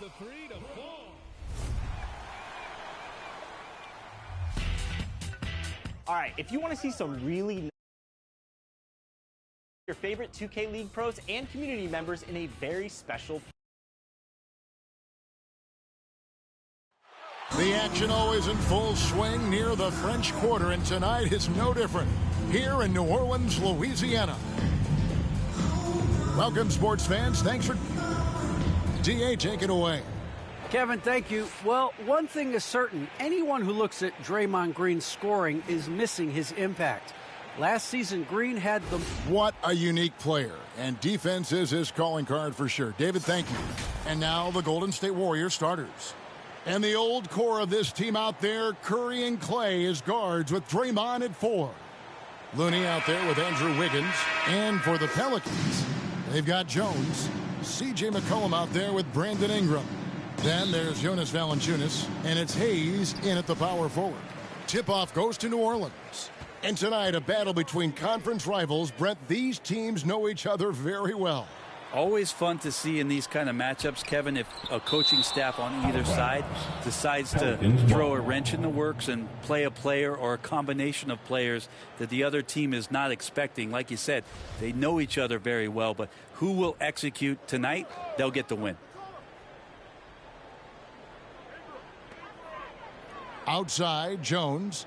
The three to fall. All right, if you want to see some really your favorite 2K League pros and community members in a very special. The action always in full swing near the French Quarter, and tonight is no different here in New Orleans, Louisiana. Welcome, sports fans. Thanks for... DA, take it away. Kevin, thank you. Well, one thing is certain. Anyone who looks at Draymond Green's scoring is missing his impact. Last season, Green had the... What a unique player. And defense is his calling card for sure. David, thank you. And now the Golden State Warriors starters. And the old core of this team out there, Curry and Clay as guards with Draymond at 4. Looney out there with Andrew Wiggins. And for the Pelicans, they've got Jones. C.J. McCollum out there with Brandon Ingram. Then there's Jonas Valanciunas, and it's Hayes in at the power forward. Tip-off goes to New Orleans. And tonight, a battle between conference rivals. Brett, these teams know each other very well. Always fun to see in these kind of matchups, Kevin, if a coaching staff on either side decides to throw a wrench in the works and play a player or a combination of players that the other team is not expecting. Like you said, they know each other very well, but who will execute tonight, they'll get the win. Outside, Jones.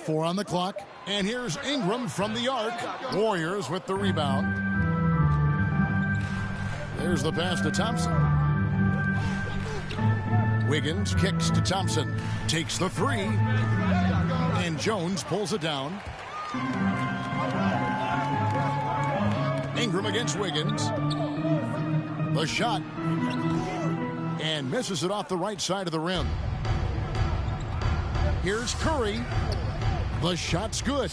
4 on the clock. And here's Ingram from the arc. Warriors with the rebound. There's the pass to Thompson. Wiggins kicks to Thompson. Takes the 3. And Jones pulls it down. Ingram against Wiggins. The shot. And misses it off the right side of the rim. Here's Curry. The shot's good.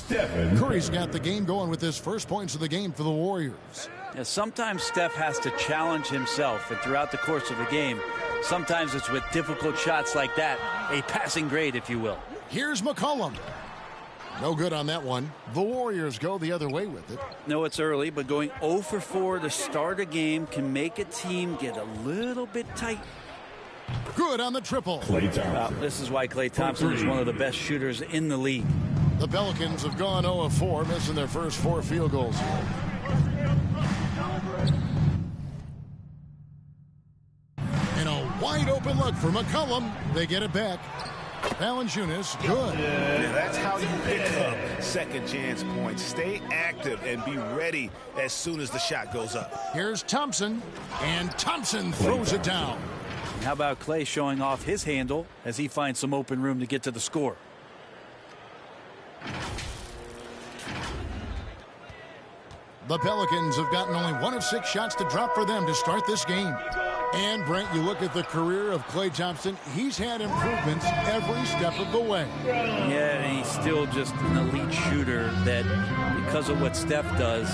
Curry's got the game going with his first points of the game for the Warriors. Yeah, sometimes Steph has to challenge himself, and throughout the course of the game, sometimes it's with difficult shots like that, a passing grade, if you will. Here's McCollum. No good on that one. The Warriors go the other way with it. No, it's early, but going 0 for 4 to start a game can make a team get a little bit tight. Good on the triple. This is why Klay Thompson is one of the best shooters in the league. The Pelicans have gone 0 of 4, missing their first 4 field goals here. And a wide open look for McCollum. They get it back. Valanciunas, good. Yeah, that's how you pick up second chance points. Stay active and be ready as soon as the shot goes up. Here's Thompson, and Thompson throws it down. How about Clay showing off his handle as he finds some open room to get to the score? The Pelicans have gotten only 1 of 6 shots to drop for them to start this game. And, Brent, you look at the career of Klay Thompson, he's had improvements every step of the way. Yeah, and he's still just an elite shooter that, because of what Steph does,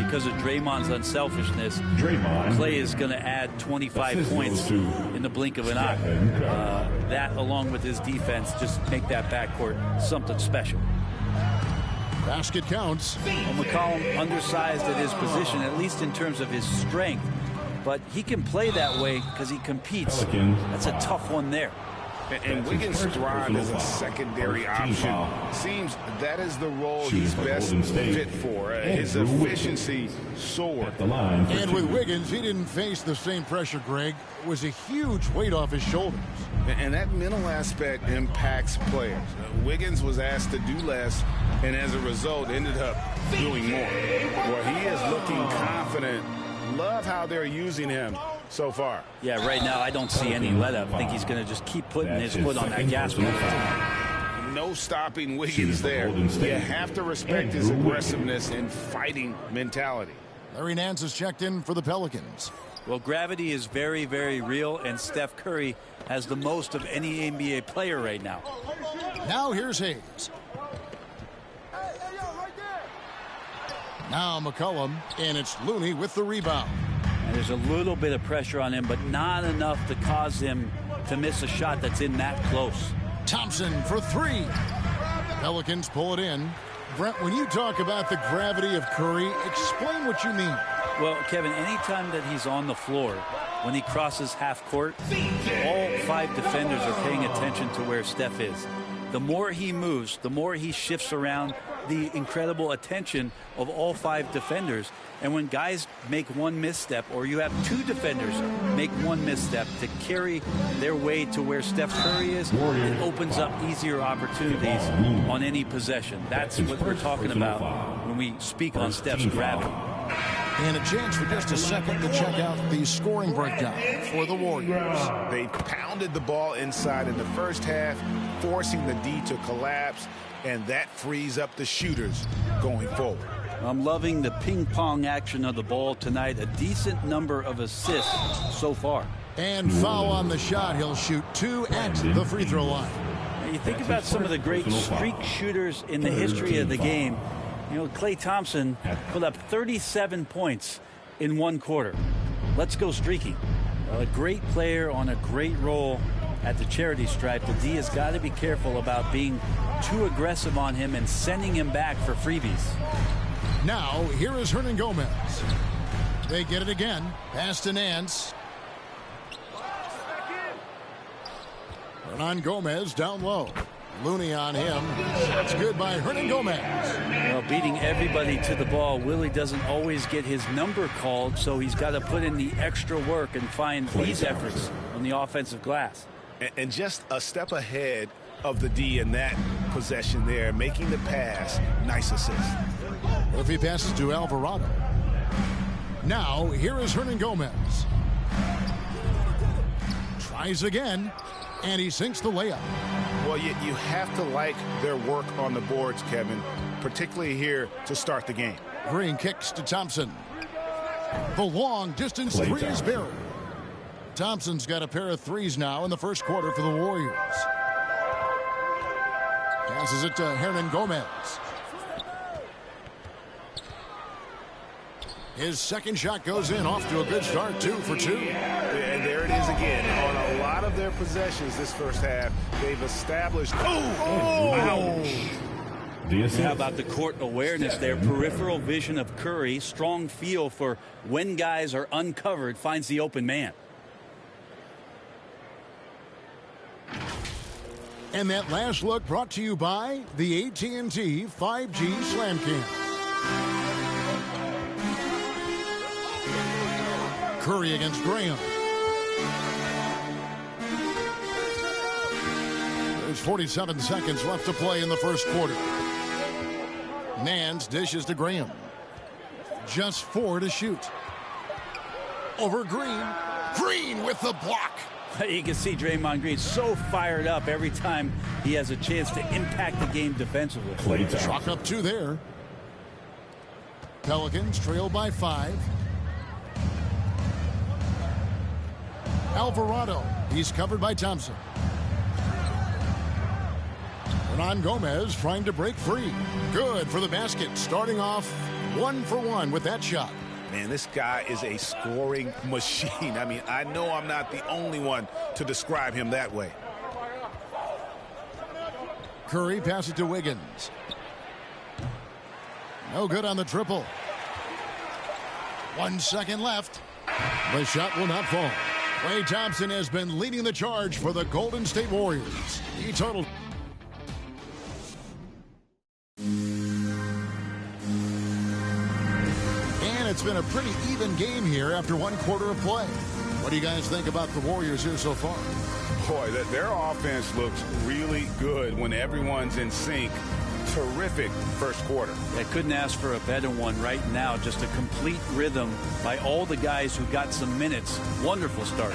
because of Draymond's unselfishness, Klay is going to add 25 points in the blink of an eye. That, along with his defense, just make that backcourt something special. Basket counts. Well, McCollum undersized at his position, at least in terms of his strength. But he can play that way because he competes. That's a tough one there. And Wiggins thrives as a secondary option. Seems that is the role he's best fit for. His efficiency soared. And with Wiggins, he didn't face the same pressure, Greg. It was a huge weight off his shoulders. And that mental aspect impacts players. Wiggins was asked to do less, and as a result, ended up doing more. Well, he is looking confident. Love how they're using him so far. Yeah, right now I don't see any let up. I think he's going to just keep putting his foot on that gas pedal. No stopping Wiggins there. You have to respect his aggressiveness and fighting mentality. Larry Nance has checked in for the Pelicans. Well, gravity is very, very real, and Steph Curry has the most of any NBA player right now. Now here's Hayes. Now McCollum, and it's Looney with the rebound. And there's a little bit of pressure on him, but not enough to cause him to miss a shot that's in that close. Thompson for 3. Pelicans pull it in. Brent, when you talk about the gravity of Curry, explain what you mean. Well, Kevin, anytime that he's on the floor, when he crosses half court, all 5 defenders are paying attention to where Steph is. The more he moves, the more he shifts around, the incredible attention of all 5 defenders. And when guys make one misstep, or you have 2 defenders make one misstep to carry their way to where Steph Curry is, it opens up easier opportunities on any possession. That's what we're talking about when we speak on Steph's gravity. And a chance for just a second to check out the scoring breakdown for the Warriors. They pounded the ball inside in the first half, forcing the D to collapse, and that frees up the shooters going forward. I'm loving the ping-pong action of the ball tonight. A decent number of assists so far. And foul on the shot. He'll shoot 2 at the free throw line. Now, you think about some of the great streak shooters in the history of the game. You know, Klay Thompson put up 37 points in 1 quarter. Let's go streaking. A great player on a great role at the charity stripe. The D has got to be careful about being too aggressive on him and sending him back for freebies. Now, here is Hernan Gomez. They get it again. Pass to Nance. Hernan Gomez down low. Looney on him. That's good by Hernan Gomez. Well, beating everybody to the ball, Willie doesn't always get his number called, so he's got to put in the extra work and find these efforts on the offensive glass. And just a step ahead of the D in that possession there, making the pass. Nice assist. If he passes to Alvarado. Now, here is Hernan Gomez. Tries again, and he sinks the layup. Well, you have to like their work on the boards, Kevin, particularly here to start the game. Green kicks to Thompson. The long distance three is buried. Thompson's got a pair of threes now in the first quarter for the Warriors. Passes it to Hernan Gomez. His second shot goes in, off to a good start, 2 for 2. And there it is again. On a lot of their possessions this first half, they've established. How about the court awareness there? Peripheral vision of Curry, strong feel for when guys are uncovered, finds the open man. And that last look brought to you by the AT&T 5G Slam Cam. Curry against Graham. There's 47 seconds left to play in the first quarter. Nance dishes to Graham. Just 4 to shoot. Over Green. Green with the block. You can see Draymond Green so fired up every time he has a chance to impact the game defensively. Chalk up 2 there. Pelicans trail by 5. Alvarado. He's covered by Thompson. Hernan Gomez trying to break free. Good for the basket. Starting off 1 for 1 with that shot. Man, this guy is a scoring machine. I mean, I know I'm not the only one to describe him that way. Curry passes to Wiggins. No good on the triple. 1 second left. The shot will not fall. Klay Thompson has been leading the charge for the Golden State Warriors. He totaled. And it's been a pretty even game here after 1 quarter of play. What do you guys think about the Warriors here so far? Boy, their offense looks really good when everyone's in sync. Terrific first quarter. I couldn't ask for a better one right now. Just a complete rhythm by all the guys who got some minutes. Wonderful start.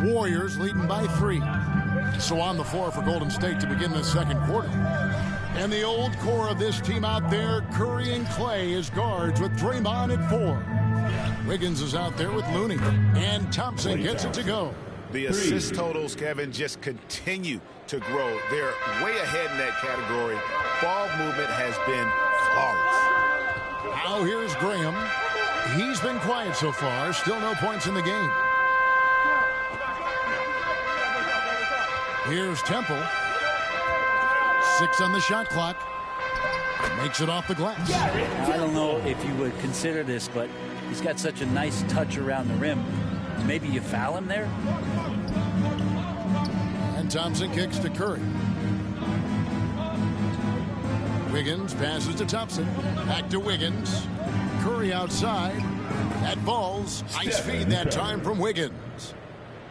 Warriors leading by 3. So on the floor for Golden State to begin the second quarter. And the old core of this team out there, Curry and Klay as guards with Draymond at 4. Wiggins is out there with Looney. And Thompson gets it to go. The assist totals, Kevin, just continue to grow. They're way ahead in that category. Ball movement has been flawless. Now here's Graham. He's been quiet so far. Still no points in the game. Here's Temple. 6 on the shot clock. Takes it off the glass. I don't know if you would consider this, but he's got such a nice touch around the rim. Maybe you foul him there? And Thompson kicks to Curry. Wiggins passes to Thompson. Back to Wiggins. Curry outside. That falls. Nice feed that time from Wiggins.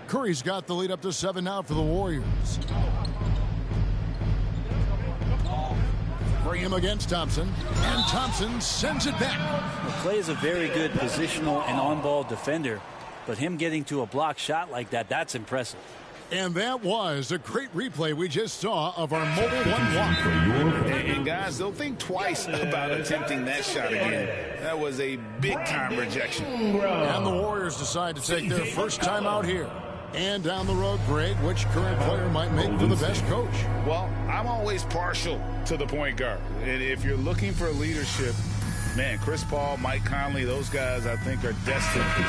Curry's got the lead up to 7 now for the Warriors. Bring him against Thompson. And Thompson sends it back. Clay is a very good positional and on-ball defender, but him getting to a block shot like that, that's impressive. And that was a great replay we just saw of our mobile 1 block. And guys, don't think twice about attempting that shot again. That was a big-time rejection. And the Warriors decide to take their first time out here. And down the road, Greg, which current player might make for the best coach? Well, I'm always partial to the point guard. And if you're looking for leadership, man, Chris Paul, Mike Conley, those guys I think are destined to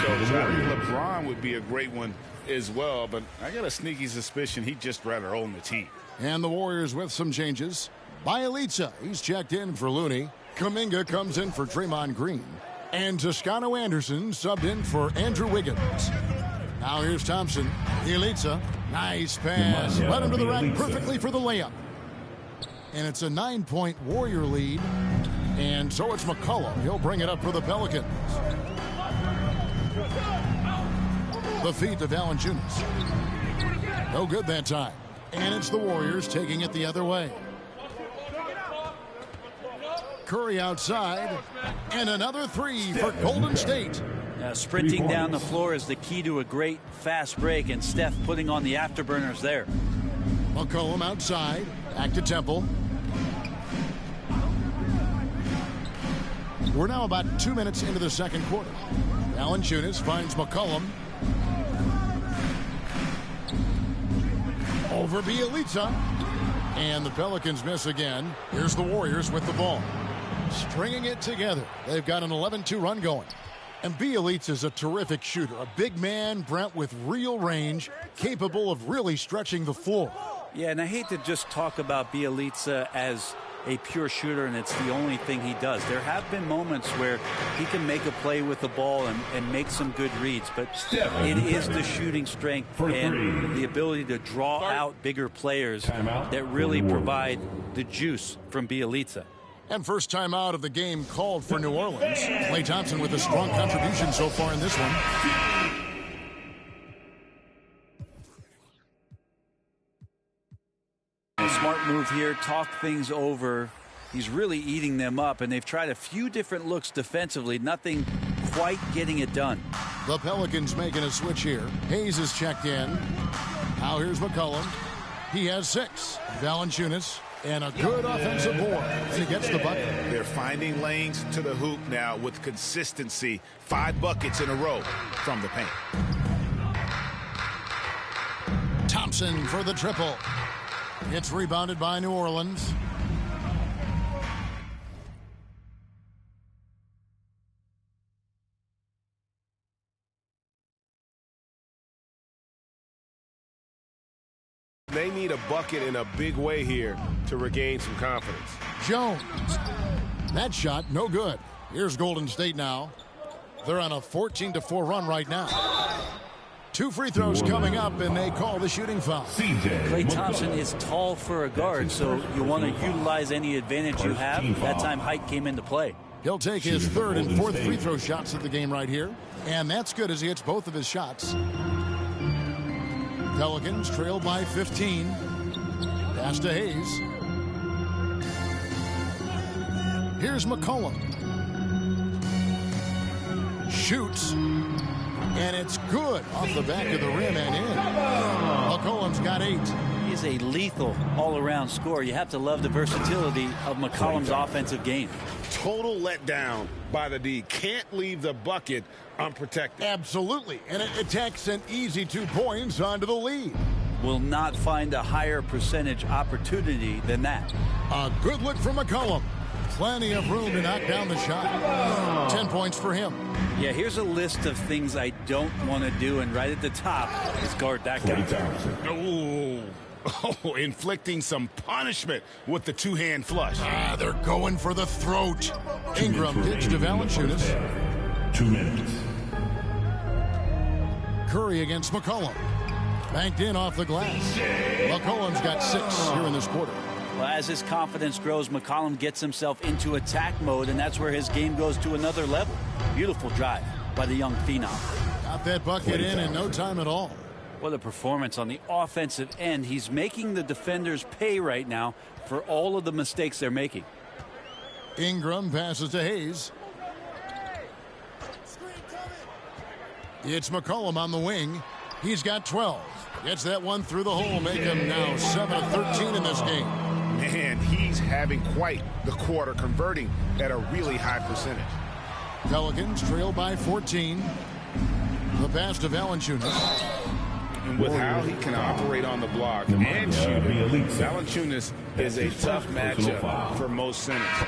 coach. I think LeBron would be a great one as well, but I got a sneaky suspicion he'd just rather own the team. And the Warriors with some changes. Bielitsa, he's checked in for Looney. Kuminga comes in for Draymond Green. And Toscano Anderson subbed in for Andrew Wiggins. Now here's Thompson. Bielitsa, nice pass. Led him to the rack perfectly for the layup. And it's a 9-point Warrior lead. And so it's McCollum. He'll bring it up for the Pelicans. The feed to Valanciunas. No good that time. And it's the Warriors taking it the other way. Curry outside. And another three for Golden State. Sprinting down the floor is the key to a great fast break, and Steph putting on the afterburners there. McCollum outside. Back to Temple. We're now about 2 minutes into the second quarter. Valanciunas finds McCollum. Over Bielitsa. And the Pelicans miss again. Here's the Warriors with the ball. Stringing it together. They've got an 11-2 run going. And Bielitsa's a terrific shooter. A big man, Brent, with real range, capable of really stretching the floor. Yeah, and I hate to just talk about Bielitsa as a pure shooter and it's the only thing he does. There have been moments where he can make a play with the ball and make some good reads, but it is the shooting strength and the ability to draw out bigger players that really provide the juice from Bielitsa. And first time out of the game called for New Orleans. Klay Thompson with a strong contribution so far in this one. A smart move here, talk things over. He's really eating them up, and they've tried a few different looks defensively. Nothing quite getting it done. The Pelicans making a switch here. Hayes is checked in. Now here's McCollum. He has 6. Valanciunas. And a good offensive board. And he gets the bucket. They're finding lanes to the hoop now with consistency. 5 buckets in a row from the paint. Thompson for the triple. It's rebounded by New Orleans. They need a bucket in a big way here to regain some confidence. Jones. That shot, no good. Here's Golden State now. They're on a 14-4 run right now. 2 free throws coming up, and they call the shooting foul. Klay Thompson is tall for a guard, so you want to utilize any advantage you have. That time height came into play. He'll take his 3rd and 4th free throw shots of the game right here. And that's good as he hits both of his shots. Pelicans trail by 15. Pass to Hayes. Here's McCollum. Shoots. And it's good off the back of the rim and in. McCollum's got 8. He is a lethal all-around scorer. You have to love the versatility of McCollum's offensive game. Total letdown by the D. Can't leave the bucket unprotected. Absolutely. And it takes an easy 2 points onto the lead. Will not find a higher percentage opportunity than that. A good look from McCollum. Plenty of room to knock down the shot. 10 points for him. Yeah, here's a list of things I don't want to do, and right at the top is guard that guy. Oh, Oh, inflicting some punishment with the two-hand flush. They're going for the throat. Ingram pitch to Valanciunas. 2 minutes. Curry against McCollum. Banked in off the glass. McCollum's got 6 here in this quarter. Well, as his confidence grows, McCollum gets himself into attack mode, and that's where his game goes to another level. Beautiful drive by the young phenom. Got that bucket in no time at all. What a performance on the offensive end. He's making the defenders pay right now for all of the mistakes they're making. Ingram passes to Hayes. It's McCollum on the wing. He's got 12. Gets that one through the hole. Make him now 7 of 13 in this game. Man, he's having quite the quarter, converting at a really high percentage. Pelicans trail by 14. The pass to Valanciunas. And with how he can operate on the block and shoot it, Valanciunas is a tough matchup for most centers.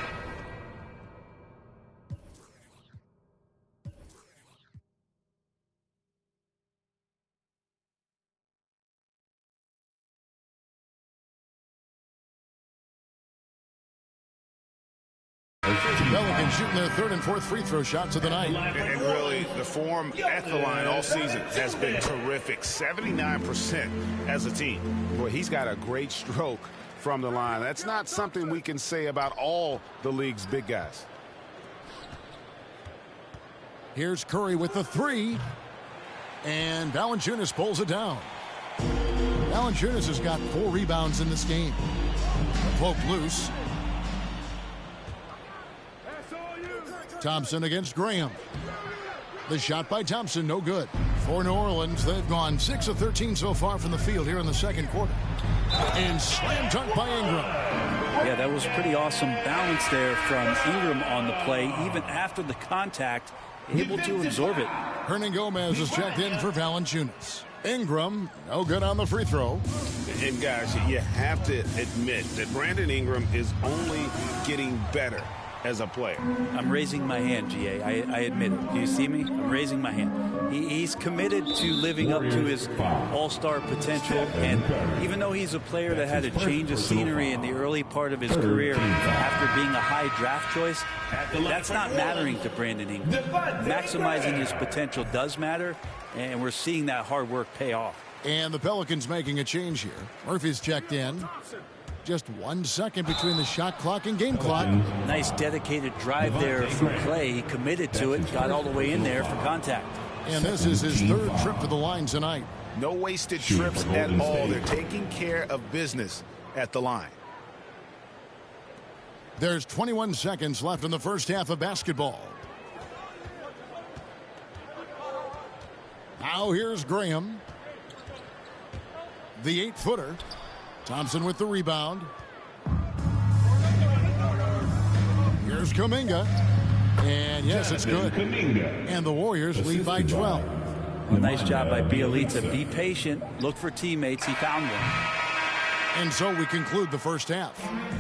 Pelicans shooting their 3rd and 4th free throw shots of the night. And really, the form at the line all season has been terrific. 79% as a team. Boy, he's got a great stroke from the line. That's not something we can say about all the league's big guys. Here's Curry with the 3. And Valanciunas pulls it down. Valanciunas has got 4 rebounds in this game. Poked loose. Thompson against Graham. The shot by Thompson, no good. For New Orleans, they've gone 6 of 13 so far from the field here in the second quarter. And slam dunk by Ingram. Yeah, that was pretty awesome balance there from Ingram on the play. Even after the contact, able to absorb it. Hernan Gomez is checked in for Valanciunas. Ingram, no good on the free throw. And guys, you have to admit that Brandon Ingram is only getting better as a player. I'm raising my hand, GA. I admit it. Do you see me? I'm raising my hand. He's committed to living up to his all-star potential, and even though he's a player that had a change of scenery in the early part of his career after being a high draft choice, that's not mattering to Brandon Ingram. Maximizing his potential does matter, and we're seeing that hard work pay off. And the Pelicans making a change here. Murphy's checked in. Just 1 second between the shot clock and game clock. Nice dedicated drive there from Clay. He committed to it, got all the way in there for contact. And this is his 3rd trip to the line tonight. No wasted trips at all. They're taking care of business at the line. There's 21 seconds left in the first half of basketball. Now here's Graham. The 8-footer. Thompson with the rebound. Here's Kuminga. And yes, it's good. And the Warriors lead by 12. Well, nice job by Bielitsa. Be patient. Look for teammates. He found one. And so we conclude the first half.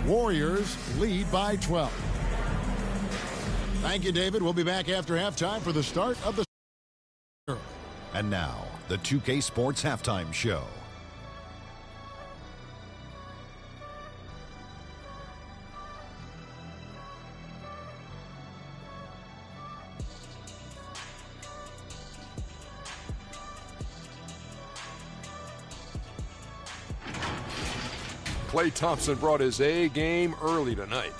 Warriors lead by 12. Thank you, David. We'll be back after halftime for the start of the... And now, the 2K Sports Halftime Show. Klay Thompson brought his A game early tonight.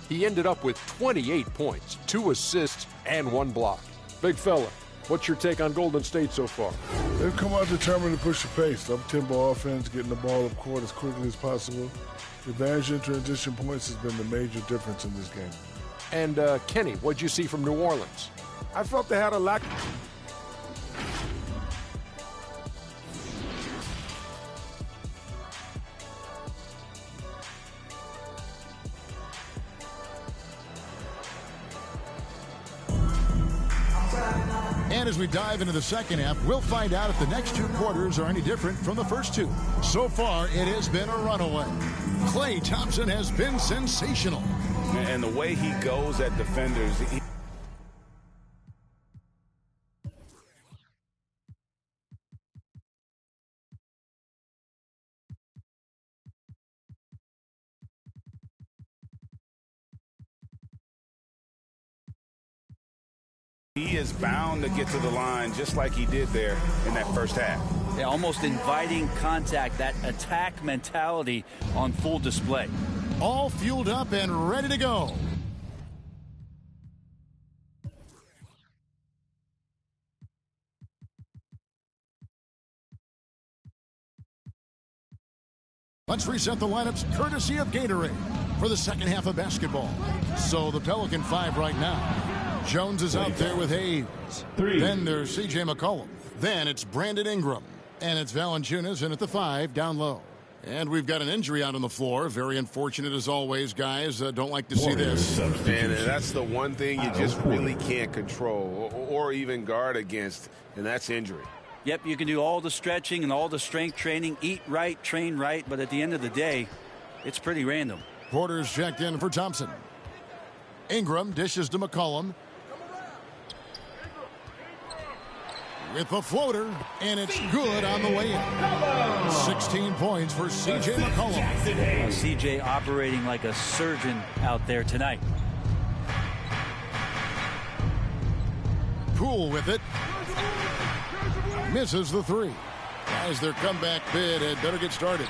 He ended up with 28 points, 2 assists, and 1 block. Big fella, what's your take on Golden State so far? They've come out determined to push the pace. Up-tempo offense, getting the ball up court as quickly as possible. The advantage in transition points has been the major difference in this game. And Kenny, what'd you see from New Orleans? I felt they had a lack. And as we dive into the second half, we'll find out if the next 2 quarters are any different from the first 2. So far, it has been a runaway. Klay Thompson has been sensational. And the way he goes at defenders, He is bound to get to the line just like he did there in that first half. Yeah, almost inviting contact, that attack mentality on full display. All fueled up and ready to go. Let's reset the lineups courtesy of Gatorade for the second half of basketball. So the Pelican 5 right now. Jones is out there with Hayes. Then there's C.J. McCollum. Then it's Brandon Ingram. And it's Valanciunas in at the 5 down low. And we've got an injury out on the floor. Very unfortunate as always, guys. Don't like to see this. And that's the one thing you just really can't control or even guard against, and that's injury. Yep, you can do all the stretching and all the strength training, eat right, train right, but at the end of the day, it's pretty random. Porter's checked in for Thompson. Ingram dishes to McCollum. With the floater, and it's good on the way in. 16 points for C.J. McCollum. C.J. operating like a surgeon out there tonight. Poole with it. Misses the 3. As their comeback bid had better get started.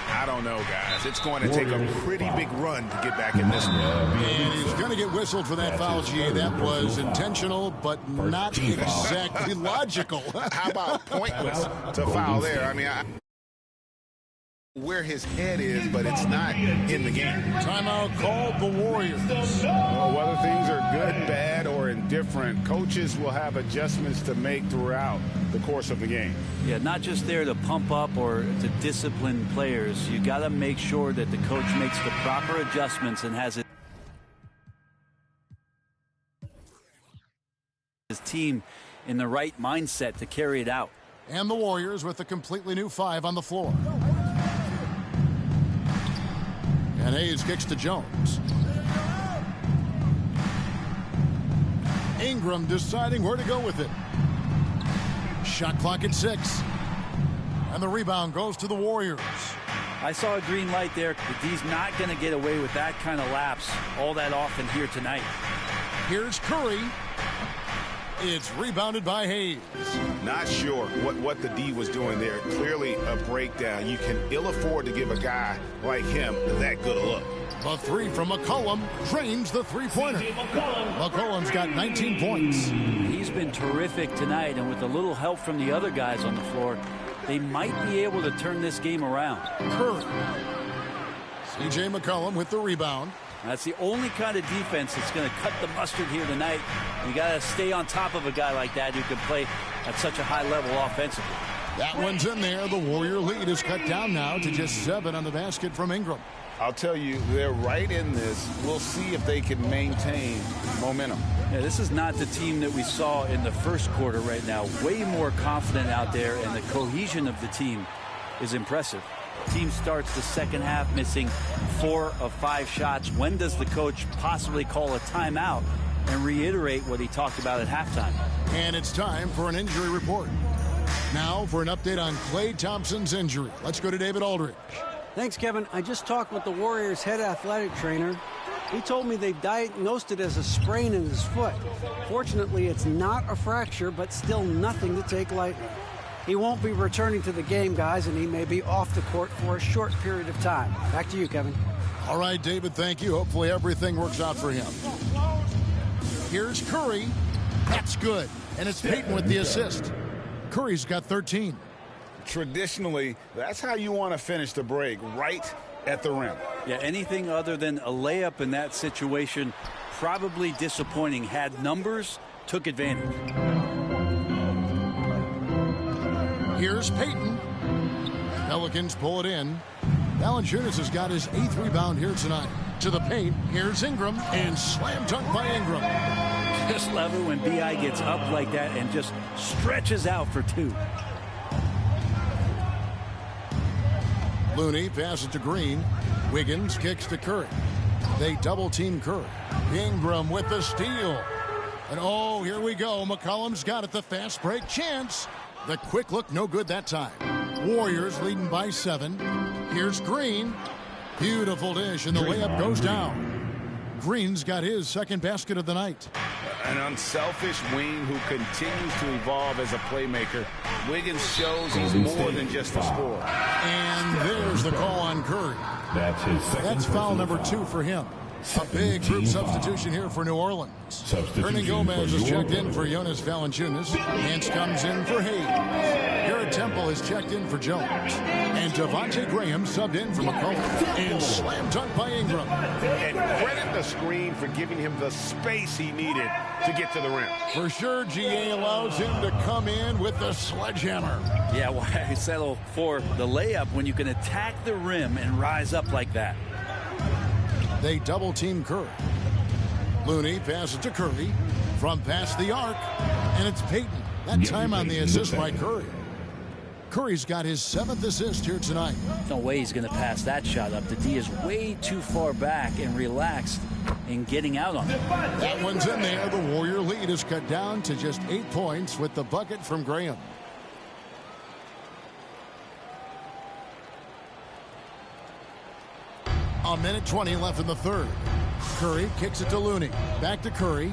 I don't know, guys. It's going to take a pretty big run to get back in this one. And he's going to get whistled for that foul, G. That was intentional, but not exactly logical. How about pointless to foul there? I mean, where his head is, but it's not in the game. Timeout called the Warriors. Well, whether things are good, bad, or indifferent, coaches will have adjustments to make throughout the course of the game. Yeah, not just there to pump up or to discipline players. You got to make sure that the coach makes the proper adjustments and has his team in the right mindset to carry it out. And the Warriors with a completely new 5 on the floor. And Hayes kicks to Jones. Ingram deciding where to go with it. Shot clock at 6. And the rebound goes to the Warriors. I saw a green light there, but he's not going to get away with that kind of lapse all that often here tonight. Here's Curry. It's rebounded by Hayes. Not sure what the D was doing there. Clearly a breakdown. You can ill afford to give a guy like him that good a look. The 3 from McCollum drains the three-pointer. McCollum's got 19 points. He's been terrific tonight, and with a little help from the other guys on the floor, they might be able to turn this game around. Curry. C.J. McCollum with the rebound. That's the only kind of defense that's going to cut the mustard here tonight. You got to stay on top of a guy like that who can play at such a high level offensively. That one's in there. The Warrior lead is cut down now to just 7 on the basket from Ingram. I'll tell you, they're right in this. We'll see if they can maintain momentum. Yeah, this is not the team that we saw in the first quarter right now. Way more confident out there, and the cohesion of the team is impressive. Team starts the second half missing 4 of 5 shots. When does the coach possibly call a timeout and reiterate what he talked about at halftime? And it's time for an injury report. Now for an update on Klay Thompson's injury. Let's go to David Aldridge. Thanks, Kevin. I just talked with the Warriors' head athletic trainer. He told me they've diagnosed it as a sprain in his foot. Fortunately, it's not a fracture, but still nothing to take lightly. He won't be returning to the game, guys, and he may be off the court for a short period of time. Back to you, Kevin. All right, David, thank you. Hopefully everything works out for him. Here's Curry. That's good. And it's Payton with the assist. Curry's got 13. Traditionally, that's how you want to finish the break, right at the rim. Yeah, anything other than a layup in that situation, probably disappointing. Had numbers, took advantage. Here's Payton. Pelicans pull it in. Valanciunas has got his 8th rebound here tonight. To the paint, here's Ingram, and slam dunk by Ingram. Just love it when B.I. gets up like that and just stretches out for 2. Looney passes to Green. Wiggins kicks to Curry. They double-team Curry. Ingram with the steal. And oh, here we go. McCollum's got it. The fast break chance. The quick look, no good that time. Warriors leading by 7. Here's Green. Beautiful dish, and the layup goes down. Green's got his second basket of the night. An unselfish wing who continues to evolve as a playmaker. Wiggins shows he's more than just a scorer. And there's the call on Curry. That's foul number 2 for him. A big group substitution here for New Orleans. Hernan Gomez is checked in for Jonas Valanciunas. Nance comes in for Hayes. Garrett Temple is checked in for Jones. And Devontae Graham subbed in for McCollum. And slam dunk by Ingram. And credit the screen for giving him the space he needed to get to the rim. For sure, GA allows him to come in with the sledgehammer. Yeah, why settle for the layup when you can attack the rim and rise up like that? They double-team Curry. Looney passes to Curry from past the arc, and it's Payton. That time on the assist by Curry. Curry's got his 7th assist here tonight. No way he's going to pass that shot up. The D is way too far back and relaxed in getting out on it. That one's in there. The Warrior lead is cut down to just 8 points with the bucket from Graham. A minute 20 left in the third. Curry kicks it to Looney. Back to Curry.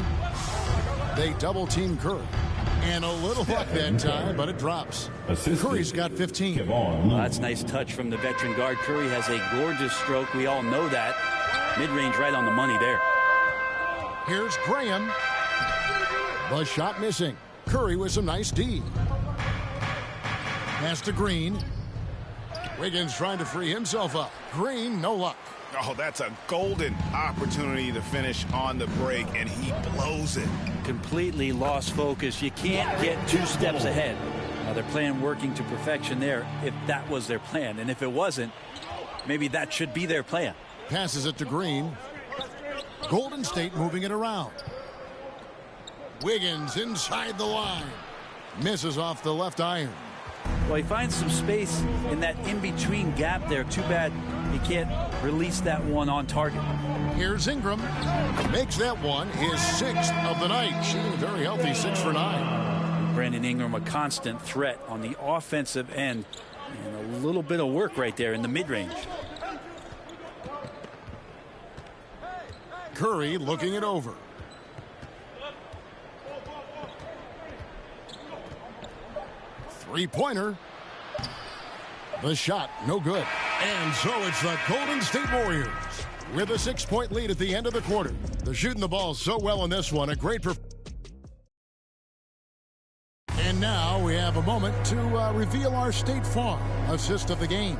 They double-team Curry. And a little luck that time, but it drops. Curry's got 15. Well, that's a nice touch from the veteran guard. Curry has a gorgeous stroke. We all know that. Mid-range right on the money there. Here's Graham. The shot missing. Curry with some nice D. Pass to Green. Wiggins trying to free himself up. Green, no luck. Oh, that's a golden opportunity to finish on the break, and he blows it. Completely lost focus. You can't get 2 steps ahead. Now, their plan working to perfection there, if that was their plan. And if it wasn't, maybe that should be their plan. Passes it to Green. Golden State moving it around. Wiggins inside the line. Misses off the left iron. Well, he finds some space in that in-between gap there. Too bad he can't release that one on target. Here's Ingram. Makes that one his 6th of the night. Shooting very healthy, 6 for 9. Brandon Ingram, a constant threat on the offensive end. And a little bit of work right there in the mid-range. Curry looking it over. Three-pointer. The shot, no good. And so it's the Golden State Warriors with a 6-point lead at the end of the quarter. They're shooting the ball so well in this one. A great performance. And now we have a moment to reveal our State Farm assist of the game.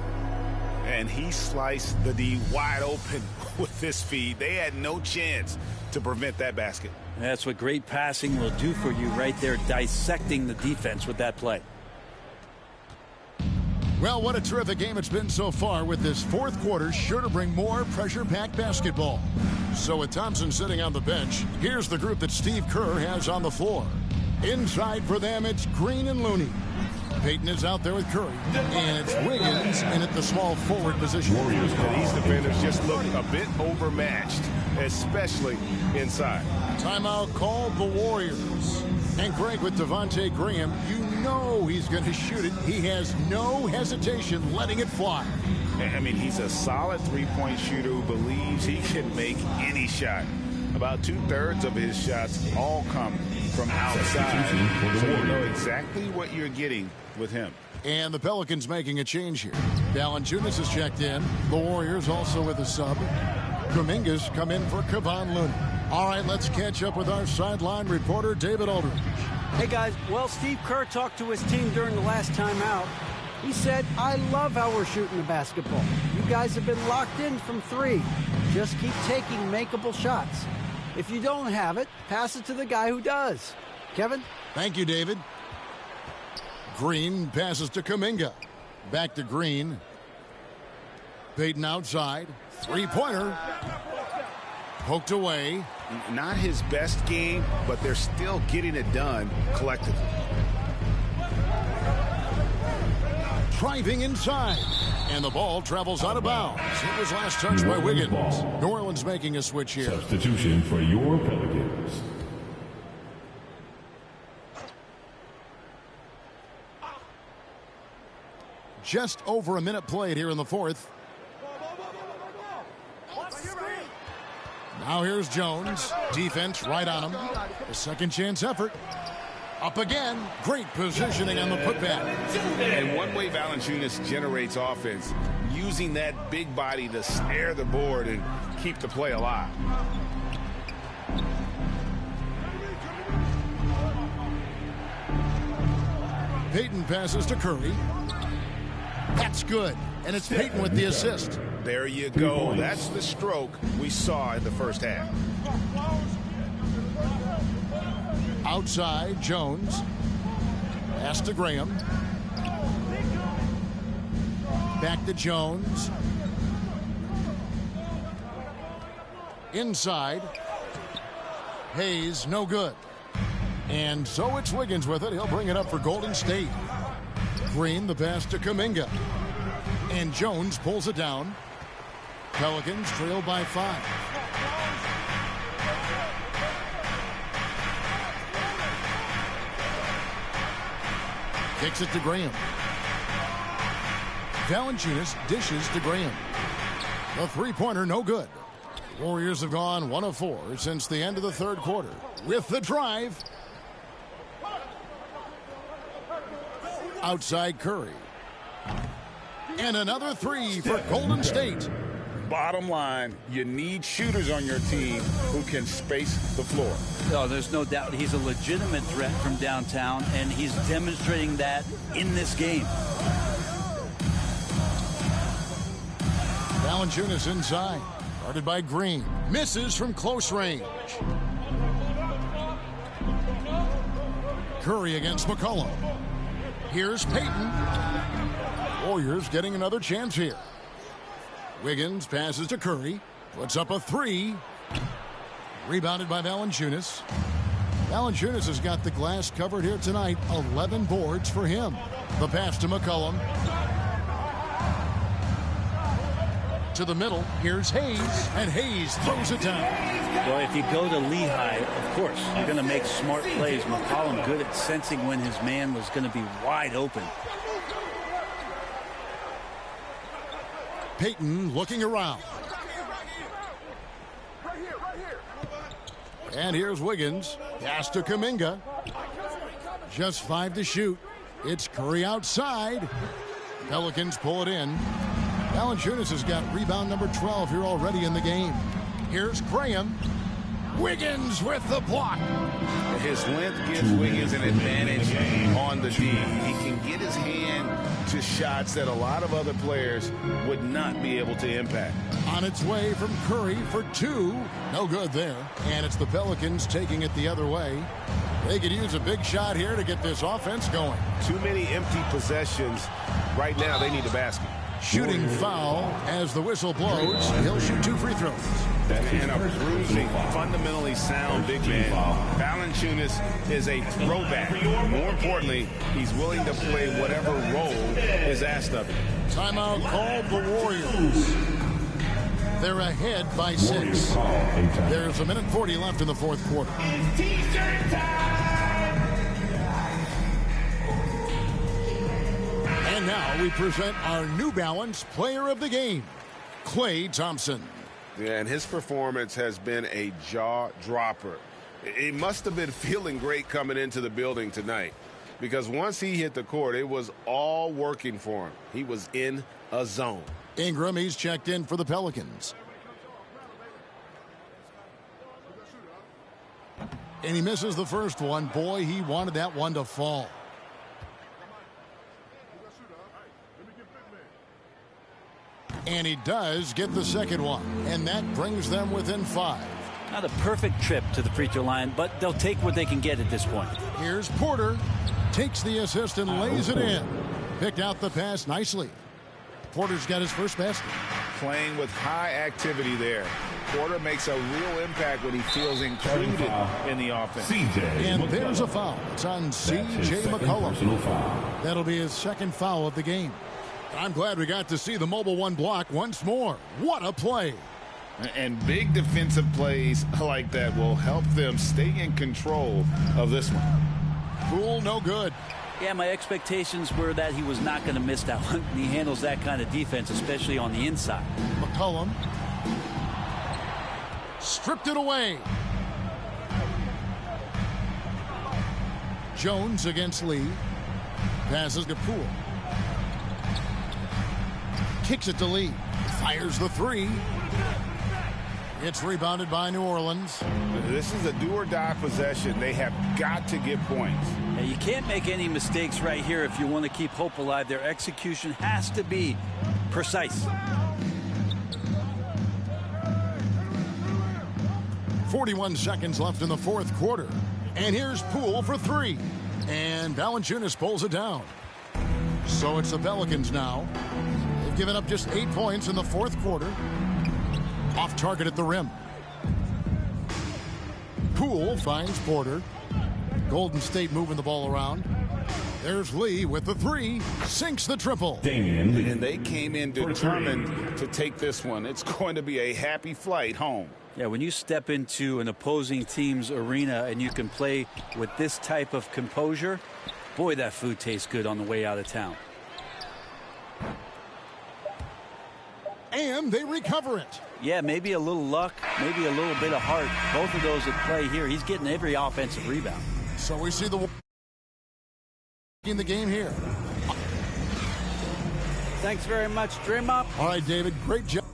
And he sliced the D wide open with this feed. They had no chance to prevent that basket. That's what great passing will do for you right there, dissecting the defense with that play. Well, what a terrific game it's been so far, with this 4th quarter sure to bring more pressure-packed basketball. So with Thompson sitting on the bench, here's the group that Steve Kerr has on the floor. Inside for them, it's Green and Looney. Payton is out there with Curry. And it's Wiggins in at the small forward position. These defenders just look a bit overmatched, especially inside. Timeout called the Warriors. And Greg, with Devontae Graham, you know he's going to shoot it. He has no hesitation letting it fly. I mean, he's a solid three-point shooter who believes he can make any shot. About 2/3 of his shots all come from outside. So you know exactly what you're getting with him. And the Pelicans making a change here. Valanciunas is checked in. The Warriors also with a sub. Kuminga's come in for Kevon Looney. All right, let's catch up with our sideline reporter, David Aldridge. Hey, guys. Well, Steve Kerr talked to his team during the last timeout. He said, I love how we're shooting the basketball. You guys have been locked in from 3. Just keep taking makeable shots. If you don't have it, pass it to the guy who does. Kevin? Thank you, David. Green passes to Kuminga. Back to Green. Payton outside. Three-pointer. Poked away. Not his best game, but they're still getting it done collectively. Driving inside. And the ball travels out of bounds. It was last touched by Wiggins. New Orleans making a switch here. Substitution for your Pelicans. Just over a minute played here in the 4th. Now here's Jones. Defense right on him. A second chance effort. Up again. Great positioning on the putback. And one way Valanciunas generates offense, using that big body to snare the board and keep the play alive. Payton passes to Curry. That's good. And it's Payton with the assist. There you go. That's the stroke we saw in the first half. Outside, Jones. Pass to Graham. Back to Jones. Inside. Hayes, no good. And so it's Wiggins with it. He'll bring it up for Golden State. Green, the pass to Kuminga. And Jones pulls it down. Pelicans trail by 5. Kicks it to Graham. Valanciunas dishes to Graham. The three-pointer, no good. Warriors have gone 1 of 4 since the end of the third quarter. With the drive. Outside Curry. And another 3 for Golden State. Bottom line, you need shooters on your team who can space the floor. Oh, there's no doubt he's a legitimate threat from downtown, and he's demonstrating that in this game. Valanciunas inside. Guarded by Green. Misses from close range. Curry against McCollum. Here's Payton. Warriors getting another chance here. Wiggins passes to Curry. Puts up a 3. Rebounded by Valanciunas. Valanciunas has got the glass covered here tonight. 11 boards for him. The pass to McCollum. To the middle. Here's Hayes. And Hayes throws it down. Well, if you go to Lehigh, of course, you're going to make smart plays. McCollum good at sensing when his man was going to be wide open. Payton looking around. And here's Wiggins. Pass to Kuminga. Just 5 to shoot. It's Curry outside. Pelicans pull it in. Valanciunas has got rebound number 12 here already in the game. Here's Graham. Wiggins with the block. His length gives Wiggins an advantage on the D. He can get his hand to shots that a lot of other players would not be able to impact. On its way from Curry for 2. No good there. And it's the Pelicans taking it the other way. They could use a big shot here to get this offense going. Too many empty possessions. Right now, they need a basket. Shooting foul as the whistle blows. He'll shoot 2 free throws. And a bruising, fundamentally sound big man. Valanciunas is a throwback. More importantly, he's willing to play whatever role is asked of him. Timeout called the Warriors. They're ahead by 6. There's 1:40 left in the fourth quarter. T-shirt time! And now we present our New Balance Player of the Game, Klay Thompson. Yeah, and his performance has been a jaw-dropper. He must have been feeling great coming into the building tonight, because once he hit the court, it was all working for him. He was in a zone. Ingram, he's checked in for the Pelicans. And he misses the first one. Boy, he wanted that one to fall. And he does get the second one. And that brings them within 5. Not a perfect trip to the free throw line, but they'll take what they can get at this point. Here's Porter. Takes the assist and lays it in. Picked out the pass nicely. Porter's got his first basket. Playing with high activity there. Porter makes a real impact when he feels included in the offense. And there's a foul. It's on C.J. McCollum. That'll be his second foul of the game. I'm glad we got to see the mobile one block once more. What a play. And big defensive plays like that will help them stay in control of this one. Poole, no good. Yeah, my expectations were that he was not going to miss that one. He handles that kind of defense, especially on the inside. McCollum. Stripped it away. Jones against Lee. Passes to Poole. Kicks it to Lee. Fires the three. It's rebounded by New Orleans. This is a do-or-die possession. They have got to get points. Yeah, you can't make any mistakes right here if you want to keep hope alive. Their execution has to be precise. 41 seconds left in the fourth quarter. And here's Poole for three. And Valanciunas pulls it down. So it's the Pelicans now. They've given up just 8 points in the fourth quarter. Off target at the rim. Poole finds Porter. Golden State moving the ball around. There's Lee with the three. Sinks the triple. And they came in determined to take this one. It's going to be a happy flight home. Yeah, when you step into an opposing team's arena and you can play with this type of composure, boy, that food tastes good on the way out of town. And they recover it. Yeah, maybe a little luck, maybe a little bit of heart. Both of those at play here. He's getting every offensive rebound. So we see the in the game here. Thanks very much, Dream Up. All right, David, great job.